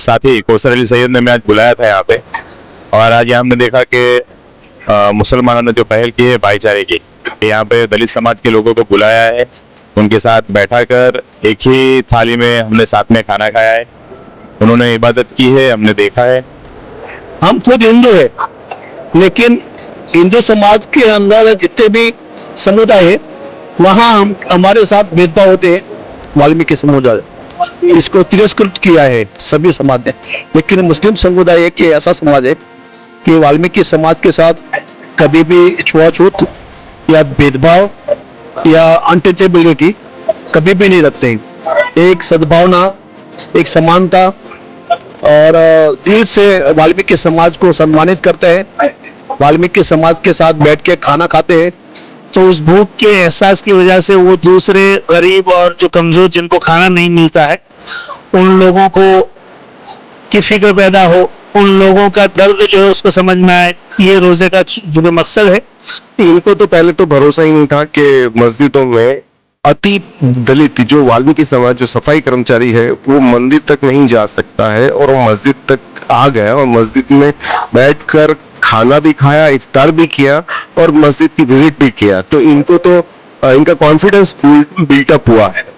साथी कौसर अली सैयद ने मैं आज बुलाया था यहाँ पे, और आज यहाँ हमने देखा कि मुसलमानों ने जो पहल की है भाईचारे की, यहाँ पे दलित समाज के लोगों को बुलाया है, उनके साथ बैठा कर एक ही थाली में हमने साथ में खाना खाया है, उन्होंने इबादत की है, हमने देखा है। हम खुद हिंदू है, लेकिन हिंदू समाज के अंदर जितने भी समुदाय है वहाँ हम हमारे साथ भेदभाव होते हैं। वाल्मीकि समुदाय इसको तिरस्कृत किया है सभी समाज ने, लेकिन मुस्लिम समुदाय एक ऐसा समाज है कि वाल्मीकि समाज के साथ कभी भी छुआछूत या भेदभाव या अनटचेबिलिटी कभी भी नहीं रखते। एक सद्भावना, एक समानता और दिल से वाल्मीकि समाज को सम्मानित करते हैं, वाल्मीकि समाज के साथ बैठ के खाना खाते हैं। तो उस भूख के एहसास की वजह से वो दूसरे गरीब और जो कमजोर जिनको खाना नहीं मिलता है उन लोगों को की फिक्र पैदा हो, उन लोगों का दर्द जो है उसको समझ में आए, ये रोजे का जो मकसद है। इनको तो पहले तो भरोसा ही नहीं था कि मस्जिदों में अति दलित जो वाल्मीकि समाज जो सफाई कर्मचारी है वो मंदिर तक नहीं जा सकता है, और वो मस्जिद तक आ गया और मस्जिद में बैठकर खाना भी खाया, इफ्तार भी किया और मस्जिद की विजिट भी किया। तो इनको तो इनका कॉन्फिडेंस बिल्टअप हुआ है।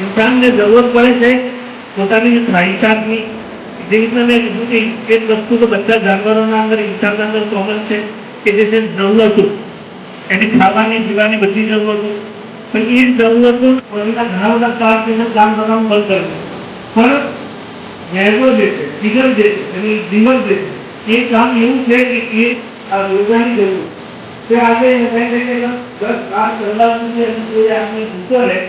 इंसान ने जरूरत પડે છે પોતાની સાહિત્યાની જે રીતના મેં કીધું કે એક વસ્તુ તો બધા જાનવરોના અંદર ઇન્સાનના અંદર કોમન છે કે જે છે જરૂરતો, એની ખાવાની પીવાની બધી જરૂરતો, પણ એ જરૂરતો ઘણા બધા પાર્ટ છે કામ કરવાનું બંધ કરે છે, પણ મેળવો જે છે ફિગર જે છે એની દિમક જે છે એ કામ એવું છે કે એ યોગાની જરૂર છે। આજે કહે છે કે 10-12 કલાક સુધી આપણે ભૂખો રહે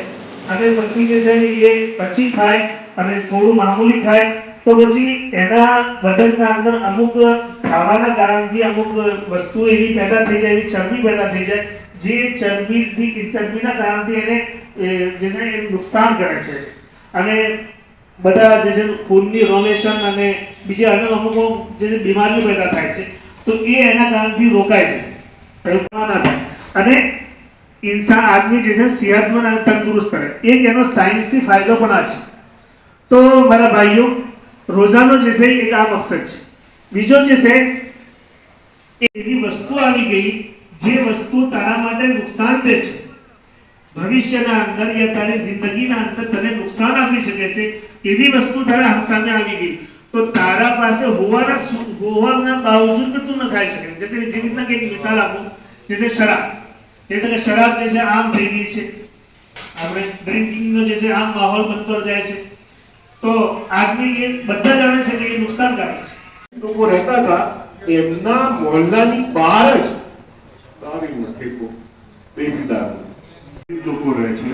અને પછી જે છે એ પછી ખાય અને થોડું મામૂલી ખાય તો પછી એના બદનના અંદર અમુક ખાવાના કારણથી અમુક વસ્તુ એવી પેદા થઈ જાય, એવી ચરબી પેદા થઈ જાય જે ચરબીના કારણથી એને જે છે એ નુકસાન કરે છે અને બધા જે છે ખૂનની રોલેશન અને બીજી અન્ય અમુક જે બીમારીઓ પેદા થાય છે તો એ એના કારણથી રોકાય છે અને इंसान आदमी जैसे सेहतमंद और तंदुरुस्त रहे, एक एनो साइंसी फायदो पण आ छे। तो मारा भाईओ रोजानो जैसे एक आ मकसद छे। बीजो जैसे एवी वस्तु आवी गई जे वस्तु तारा माटे नुकसान दे छे, भविष्यना अंदर या तारी जिंदगीना अंदर तने नुकसान आपी शके छे, एवी वस्तु तारा सामे आवी गई तो तारा पासे होवाना बावजूद तू न खाई शके। जैसे जीवितना के मिसाल आपू, जैसे शराब, जैसे शराब जैसे आम થઈ ગઈ છે, આપણે ડ્રિંકિંગ નો જે છે આમ માહોલ બનતો જાય છે તો આદમી એ બધા જાણે છે કે એ નુકસાનકારક છે। લોકો રહેતા હતા એમના મોહલ્લાની બહાર જ દારૂનો ઠેકો, દેશી દારૂ લોકો રહે છે,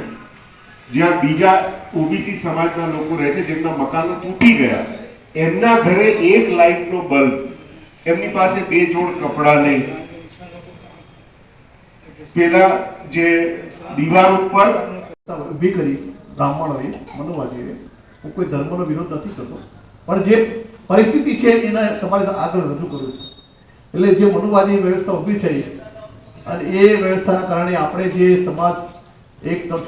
જ્યાં બીજા ઓબીસી સમાજના લોકો રહે છે જેમના મકાનો તૂટી ગયા, એમના ઘરે એક લાઇટનો બલ્બ એમની પાસે બે જોડ કપડા નહીં, પેલા જે દીવાલ ઉપર ઊભી કરી બ્રાહ્મણોએ, મનુવાદીઓએ. હું કોઈ ધર્મનો વિરોધ નથી કરતો, પણ જે પરિસ્થિતિ છે એને તમારે આગળ રજૂ કરવું છે. એટલે જે મનુવાદી વ્યવસ્થા ઊભી થઈ અને એ વ્યવસ્થાના કારણે આપણે જે સમાજ એકદમ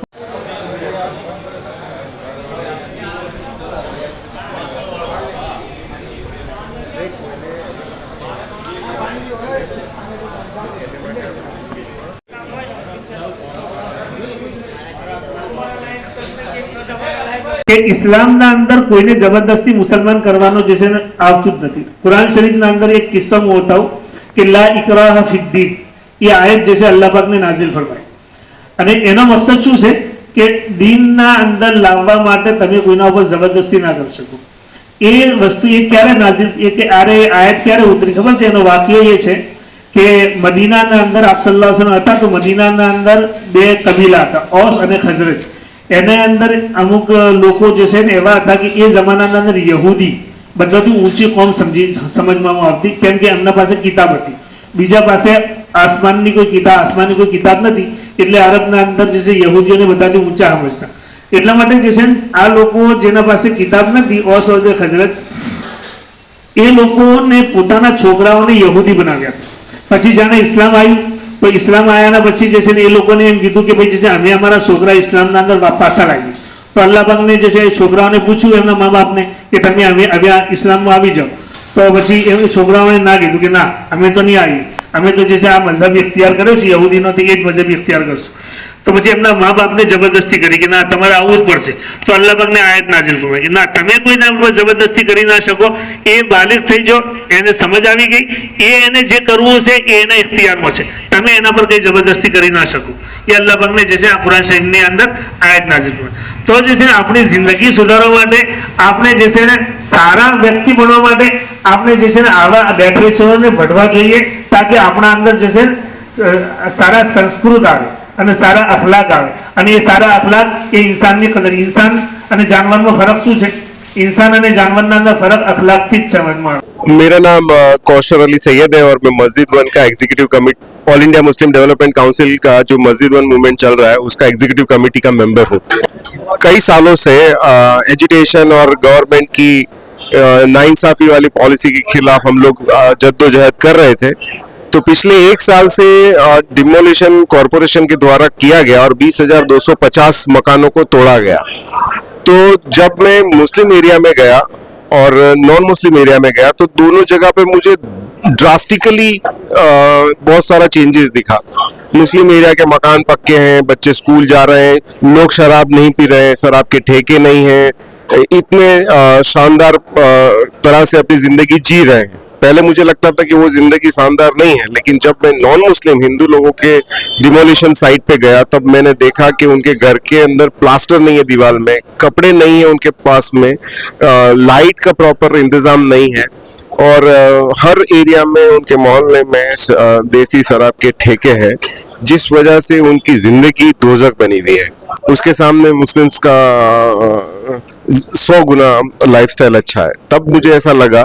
કે ઇસ્લામના અંદર કોઈને જબરદસ્તી મુસલમાન કરવાનો જે છે ને આવતું જ નથી. કુરાન શરીફના અંદર એક કિસ્સો હું બતાવું કે લા ઇકરાહ ફિદ્દીન, એ આયત જે છે અલ્લાહ પાકને નાઝિલ ફરમાઈ, અને એનો મકસદ શું છે કે દીનના અંદર લાવવા માટે તમે કોઈના ઉપર જબરદસ્તી ના કરી શકો. એ વસ્તુ એ ક્યારે નાઝિલ, એ કે આયત ક્યારે ઉતરી ખબર છે? એનો વાક્યો એ છે કે મદીનાના અંદર આપ સલ્લલ્લાહુ અલૈહિ વસલ્લમ હતા, તો મદીનાના અંદર બે કબીલા હતા, ઔસ અને ખઝરજ. એને અંદર અમુક લોકો જે છે ને એવા હતા કે એ જમાનાના અંદર યહૂદી બધાથી ઊંચી કોમ સમજવામાં આવતી, કેમ કે એમના પાસે કિતાબ હતી, બીજા પાસે આસમાનની કોઈ કિતાબ નથી, એટલે અરબના અંદર જે છે યહૂદીઓને બધાથી ઊંચા સમજતા. એટલા માટે જે છે આ લોકો જેના પાસે કિતાબ નથી, ઔસ અને ખઝરજ, એ લોકોને પોતાના છોકરાઓને યહૂદી બનાવ્યા. પછી જાણે ઇસ્લામ આવ્યું, તો ઇસ્લામ આવ્યાના પછી જે છે ને એ લોકોને એમ કીધું કે ભાઈ જે છે અમે અમારા છોકરા ઇસ્લામના અંદર પાછા લાવીએ. તો અલ્લાહ પાકને જે છે એ છોકરાઓને પૂછ્યું એમના મા બાપને કે તમે હવે ઇસ્લામમાં આવી જાઓ. તો પછી એ છોકરાઓને ના કીધું કે ના અમે તો નહીં આવીએ, અમે તો જે છે આ મઝહબ ઇખ્તિયાર કર્યો છે યહૂદીનો, તો એ જ મઝહબ ઇખ્તિયાર કરશું. તો પછી એમના મા બાપને જબરદસ્તી કરી કે ના તમારે આવવું જ પડશે. તો અલ્લાહ પાકને આયત નાઝિલ ફરમાઈ કે ના તમે કોઈના ઉપર જબરદસ્તી કરી ના શકો, એ બાલિગ થઈ જાઓ, એને સમજ આવી ગઈ, એને જે કરવું છે એ એના ઇખ્તિયારમાં છે, તમે એના પર કઈ જબરદસ્તી કરી ના શકો. એ અલ્લાહ પાકને જે છે આ કુરાન શરીફની અંદર આયત નાઝિલ ફરમાઈ. તો જે છે આપણી જિંદગી સુધારવા માટે, આપણે જે છે ને સારા વ્યક્તિ બનવા માટે આપણે જે છે ને આવા બેટરીઓને ભળવા જોઈએ, તાકે આપણા અંદર જે છે સારા સંસ્કૃત આવે અને સારા અખલાક આવે. અને એ સારા અખલાક એ ઇન્સાનની કદર. ઇન્સાન અને જાનવરનો ફરક શું છે? इंसान અને જાનવરના અંદર ફરક અખલાકથી જ સમજમાં આવે. मेरा नाम कौशर अली सैयद है और मैं मस्जिद वन का executive committee, all India Muslim development council का जो मस्जिद वन मूवमेंट चल रहा है उसका एग्जीक्यूटिव कमेटी का मेंबर हूँ. कई सालों से एजुटेशन और गवर्नमेंट की नाइंसाफी वाली पॉलिसी के खिलाफ हम लोग जद्दोजहद कर रहे थे. तो पिछले एक साल से डिमोलिशन कॉरपोरेशन के द्वारा किया गया और 20,250 मकानों को तोड़ा गया. तो जब मैं मुस्लिम एरिया में गया और नॉन मुस्लिम एरिया में गया तो दोनों जगह पे मुझे ड्रास्टिकली बहुत सारा चेंजेस दिखा. मुस्लिम एरिया के मकान पक्के हैं, बच्चे स्कूल जा रहे हैं, लोग शराब नहीं पी रहे हैं, शराब के ठेके नहीं हैं, इतने शानदार तरह से अपनी जिंदगी जी रहे हैं. पहले मुझे लगता था कि वो जिंदगी शानदार नहीं है, लेकिन जब मैं नॉन मुस्लिम हिंदू लोगों के डिमोलिशन साइट पे गया तब मैंने देखा कि उनके घर के अंदर प्लास्टर नहीं है, दीवार में कपड़े नहीं है उनके पास में, लाइट का प्रॉपर इंतजाम नहीं है और हर एरिया में उनके मोहल्ले में देसी शराब के ठेके हैं, जिस वजह से उनकी जिंदगी दोजख बनी हुई है. उसके सामने मुस्लिम्स का 100 गुना लाइफस्टाइल अच्छा है. तब मुझे ऐसा लगा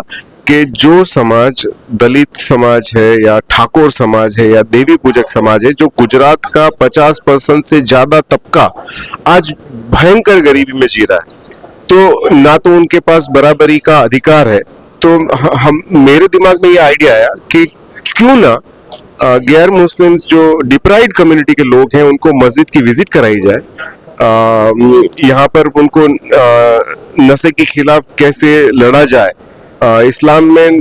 कि जो समाज दलित समाज है या ठाकुर समाज है या देवी पूजक समाज है, जो गुजरात का 50% से ज्यादा तबका आज भयंकर गरीबी में जी रहा है, तो ना तो उनके पास बराबरी का अधिकार है. तो हम मेरे दिमाग में ये आइडिया आया कि क्यों ना गैर मुस्लिम्स जो डिप्राइव्ड कम्युनिटी के लोग हैं उनको मस्जिद की विजिट कराई जाए. यहाँ पर उनको नशे के खिलाफ कैसे लड़ा जाए. इस्लाम में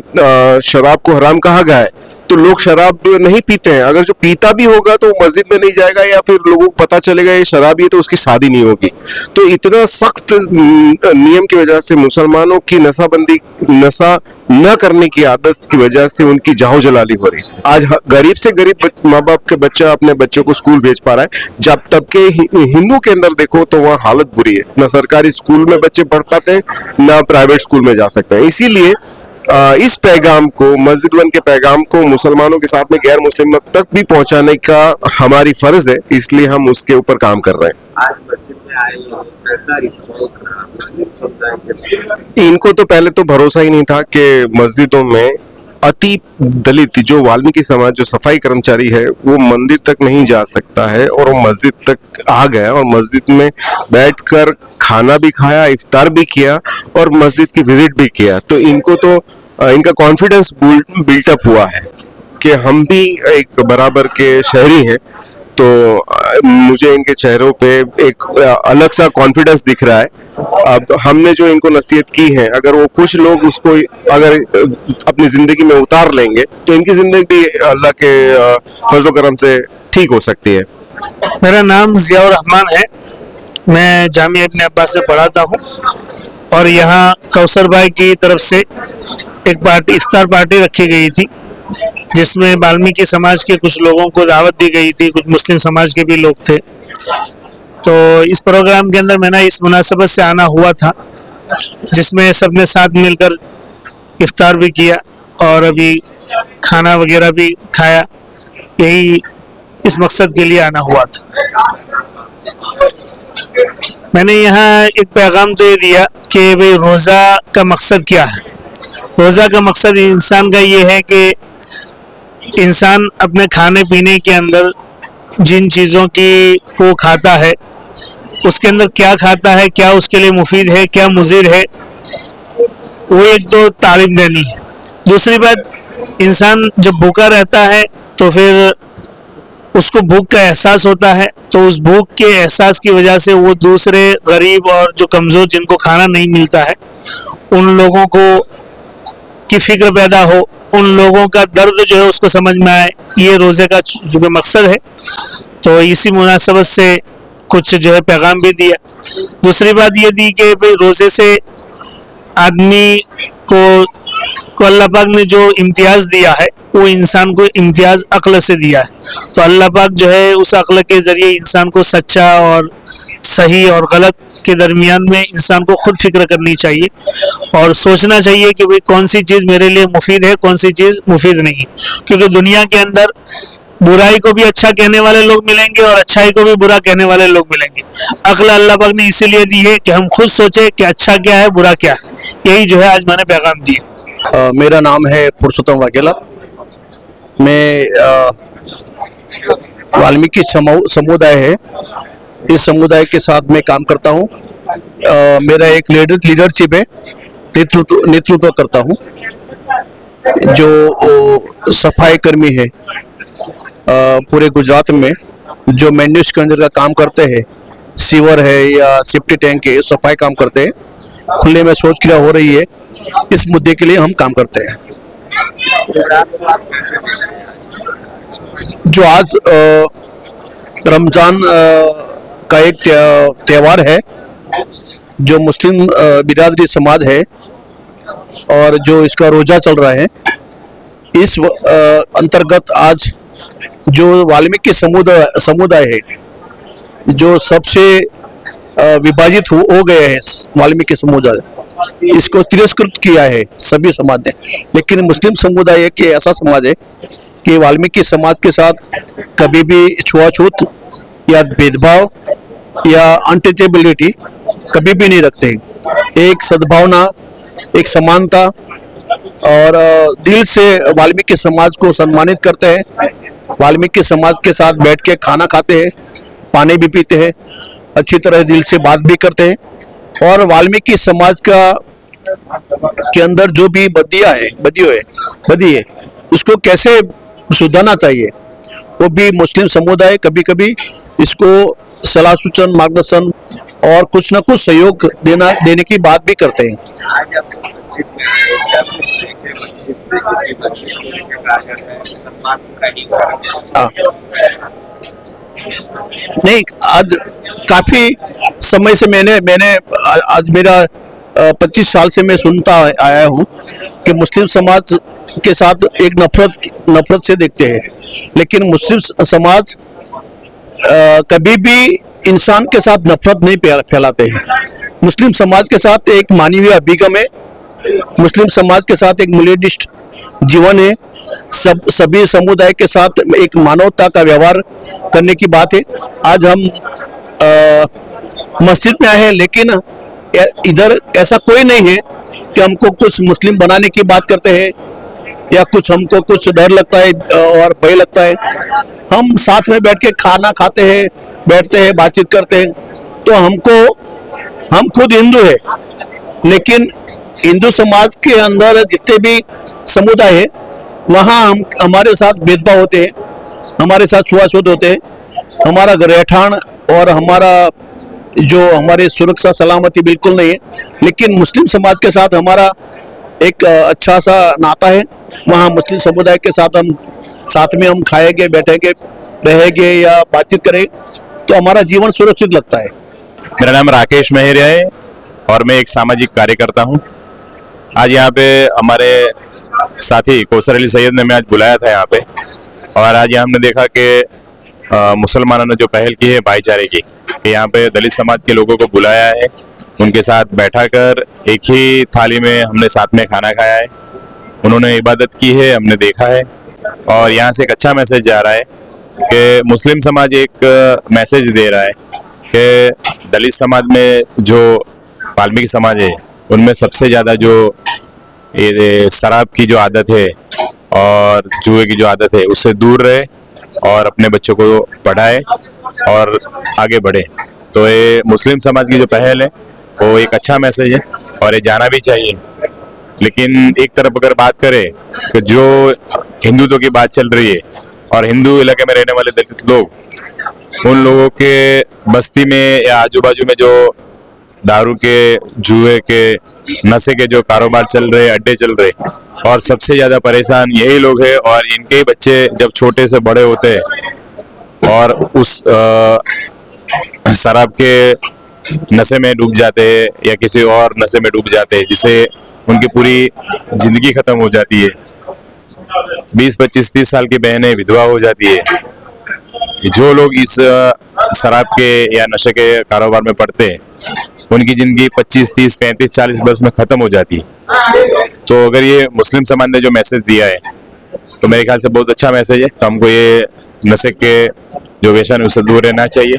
शराब को हराम कहा गया है, तो लोग शराब नहीं पीते हैं. अगर जो पीता भी होगा तो मस्जिद में नहीं जाएगा या फिर लोगों को पता चलेगा ये शराबी है तो उसकी शादी नहीं होगी. तो इतना सख्त नियम की वजह से मुसलमानों की नशा न करने की आदत की वजह से उनकी जाहो जलाली हो रही. आज गरीब से गरीब माँ बाप के बच्चा अपने बच्चों को स्कूल भेज पा रहा है, जब तब के हिंदू के अंदर देखो तो वहाँ हालत बुरी है. न सरकारी स्कूल में बच्चे पढ़ पाते हैं, न प्राइवेट स्कूल में जा सकते हैं. इसीलिए इस पैगाम को, मस्जिद वन के पैगाम को मुसलमानों के साथ में गैर मुस्लिम तक भी पहुंचाने का हमारी फर्ज है, इसलिए हम उसके ऊपर काम कर रहे हैं. आज मस्जिद में आए कैसा रिस्पॉन्स रहा मुस्लिम समुदाय के? इनको तो पहले तो भरोसा ही नहीं था कि मस्जिदों में अति दलित जो वाल्मीकि समाज जो सफाई कर्मचारी है वो मंदिर तक नहीं जा सकता है और वो मस्जिद तक आ गया और मस्जिद में बैठकर खाना भी खाया, इफ्तार भी किया और मस्जिद की विजिट भी किया। तो इनको तो इनका कॉन्फिडेंस बिल्ट अप हुआ है कि हम भी एक बराबर के शहरी हैं। तो मुझे इनके चेहरों पे एक अलग सा कॉन्फिडेंस दिख रहा है। अब हमने जो इनको नसीहत की है, अगर वो कुछ लोग उसको अगर अपनी जिंदगी में उतार लेंगे तो इनकी जिंदगी भी अल्लाह के फजल करम से ठीक हो सकती है। मेरा नाम जियाउर रहमान है। मैं जामिया इब्न अब्बास में पढ़ाता हूँ और यहाँ कौसर भाई की तरफ से एक पार्टी इफ्तार पार्टी रखी गई थी जिसमें वाल्मीकि समाज के कुछ लोगों को दावत दी गई थी, कुछ मुस्लिम समाज के भी लोग थे। तो इस प्रोग्राम के अंदर मैंने इस मुनासबत से आना हुआ था जिसमें सबने साथ मिलकर इफ्तार भी किया और अभी खाना वगैरह भी खाया। यही इस मकसद के लिए आना हुआ था। मैंने यहाँ एक पैगाम तो ये दिया कि भाई रोज़ा का मकसद क्या है। रोज़ा का मकसद इंसान का ये है कि इंसान अपने खाने पीने के अंदर जिन चीज़ों की को खाता है उसके अंदर क्या खाता है, क्या उसके लिए मुफीद है, क्या मुज़िर है, वो एक तो तालीम देनी है। दूसरी बात, इंसान जब भूखा रहता है तो फिर उसको भूख का एहसास होता है, तो उस भूख के एहसास की वजह से वो दूसरे गरीब और जो कमज़ोर जिनको खाना नहीं मिलता है उन लोगों को की फिक्र पैदा हो, उन लोगों का दर्द जो है उसको समझ में आए। ये रोज़े का जो मकसद है। तो इसी मुनासबत से कुछ जो है पैगाम भी दिया। दूसरी बात ये दी कि भाई रोज़े से आदमी को अल्लाह पाक ने जो इम्तियाज़ दिया है वो इंसान को इम्तियाज़ अक्ल से दिया है। तो अल्लाह पाक जो है उस अक्ल के ज़रिए इंसान को सच्चा और सही और गलत के दरमियान में इंसान को खुद फिक्र करनी चाहिए और सोचना चाहिए कि भाई कौन सी चीज़ मेरे लिए मुफीद है, कौन सी चीज़ मुफीद नहीं। क्योंकि दुनिया के अंदर बुराई को भी अच्छा कहने वाले लोग मिलेंगे और अच्छाई को भी बुरा कहने वाले लोग मिलेंगे। अक्ल अल्लाह पाक ने इसीलिए दी है कि हम खुद सोचे कि अच्छा क्या है, बुरा क्या है। यही जो है आज मैंने पैगाम दिया। मेरा नाम है पुरुषोत्तम वाघेला। मैं वाल्मीकि समुदाय है, इस समुदाय के साथ मैं काम करता हूँ। मेरा एक लीडरशिप है, नेतृत्व करता हूँ। जो सफाई कर्मी है पूरे गुजरात में जो मेंढ्यूस के अंदर का काम करते हैं, सीवर है या सेफ्टी टैंक है, सफाई काम करते हैं। खुले में शौच क्रिया हो रही है, इस मुद्दे के लिए हम काम करते हैं। जो आज रमजान का एक त्यौहार है जो मुस्लिम बिरादरी समाज है और जो इसका रोजा चल रहा है, इस अंतर्गत आज जो वाल्मीकि समुदाय है जो सबसे विभाजित हो गए हैं, वाल्मीकि समुदाय इसको तिरस्कृत किया है सभी समाज ने। लेकिन मुस्लिम समुदाय एक ऐसा समाज है कि वाल्मीकि समाज के साथ कभी भी छुआछूत या भेदभाव या अनटचेबिलिटी कभी भी नहीं रखते। एक सद्भावना, एक समानता और दिल से वाल्मीकि समाज को सम्मानित करते हैं। वाल्मीकि समाज के साथ बैठ के खाना खाते हैं, पानी भी पीते हैं, अच्छी तरह दिल से बात भी करते हैं। और वाल्मीकि समाज के अंदर जो भी बदी है उसको कैसे सुधारना चाहिए, वो भी मुस्लिम समुदाय कभी कभी इसको सलाह सूचन, मार्गदर्शन और कुछ न कुछ सहयोग देने की बात भी करते हैं। नहीं, आज काफी समय से मैंने आज मेरा 25 साल से मैं सुनता आया हूँ कि मुस्लिम समाज के साथ एक नफरत से देखते हैं। लेकिन मुस्लिम समाज कभी भी इंसान के साथ नफरत नहीं फैलाते हैं। मुस्लिम समाज के साथ एक मानवीय अभिगम है, मुस्लिम समाज के साथ एक मूल्यनिष्ठ जीवन है। सभी समुदाय के साथ एक मानवता का व्यवहार करने की बात है। आज हम मस्जिद में आए हैं, लेकिन इधर ऐसा कोई नहीं है कि हमको कुछ मुस्लिम बनाने की बात करते हैं या कुछ हमको कुछ डर लगता है और भय लगता है, हम साथ में बैठ के खाना खाते हैं, बैठते हैं, बातचीत करते हैं। तो हम खुद हिंदू है, लेकिन हिंदू समाज के अंदर जितने भी समुदाय है वहाँ हमारे साथ भेदभाव होते हैं, हमारे साथ छुआछूत होते हैं, हमारा रहठान और हमारी सुरक्षा सलामती बिल्कुल नहीं है। लेकिन मुस्लिम समाज के साथ हमारा एक अच्छा सा नाता है। वहाँ मुस्लिम समुदाय के साथ हम खाएंगे, बैठेंगे, रहेंगे या बातचीत करेंगे तो हमारा जीवन सुरक्षित लगता है। मेरा नाम राकेश मेहरिया है और मैं एक सामाजिक कार्यकर्ता हूँ। आज यहाँ पे हमारे साथी कौसर अली सैयद ने हमें आज बुलाया था यहाँ पे, और आज यहाँ हमने देखा कि मुसलमानों ने जो पहल की है भाईचारे की, कि यहाँ पे दलित समाज के लोगों को बुलाया है, उनके साथ बैठा कर एक ही थाली में हमने साथ में खाना खाया है, उन्होंने इबादत की है, हमने देखा है। और यहाँ से एक अच्छा मैसेज जा रहा है कि मुस्लिम समाज एक मैसेज दे रहा है कि दलित समाज में जो वाल्मीकि समाज है उनमें सबसे ज़्यादा जो ये शराब की जो आदत है और जुए की जो आदत है उससे दूर रहे और अपने बच्चों को पढ़ाए और आगे बढ़े। तो ये मुस्लिम समाज की जो पहल है वो एक अच्छा मैसेज है और ये जाना भी चाहिए। लेकिन एक तरफ अगर बात करें कि जो हिंदुत्व की बात चल रही है और हिंदू इलाके में रहने वाले दलित लोग, उन लोगों के बस्ती में या आजू बाजू में जो दारू के, जुए के, नशे के जो कारोबार चल रहे, अड्डे चल रहे, और सबसे ज्यादा परेशान यही लोग हैं। और इनके ही बच्चे जब छोटे से बड़े होते हैं और उस शराब के नशे में डूब जाते हैं या किसी और नशे में डूब जाते हैं, जिससे उनकी पूरी जिंदगी खत्म हो जाती है। 20, 25, 30 साल की बहनें विधवा हो जाती है। जो लोग इस शराब के या नशे के कारोबार में पड़ते हैं उनकी जिंदगी 25, 30, 35, 40 वर्ष में खत्म हो जाती है। तो अगर ये मुस्लिम समाज ने जो मैसेज दिया है तो मेरे ख्याल से बहुत अच्छा मैसेज है। तो हमको ये नशे के जो व्यसन है उससे दूर रहना चाहिए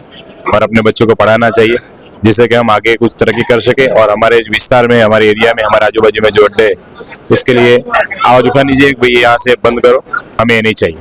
और अपने बच्चों को पढ़ाना चाहिए, जिससे कि हम आगे कुछ तरक्की कर सके और हमारे विस्तार में, हमारे एरिया में, हमारे आजू बाजू में जो अड्डे है उसके लिए आवाज उठानी चाहिए कि भाई यहाँ से बंद करो, हमें ये नहीं चाहिए।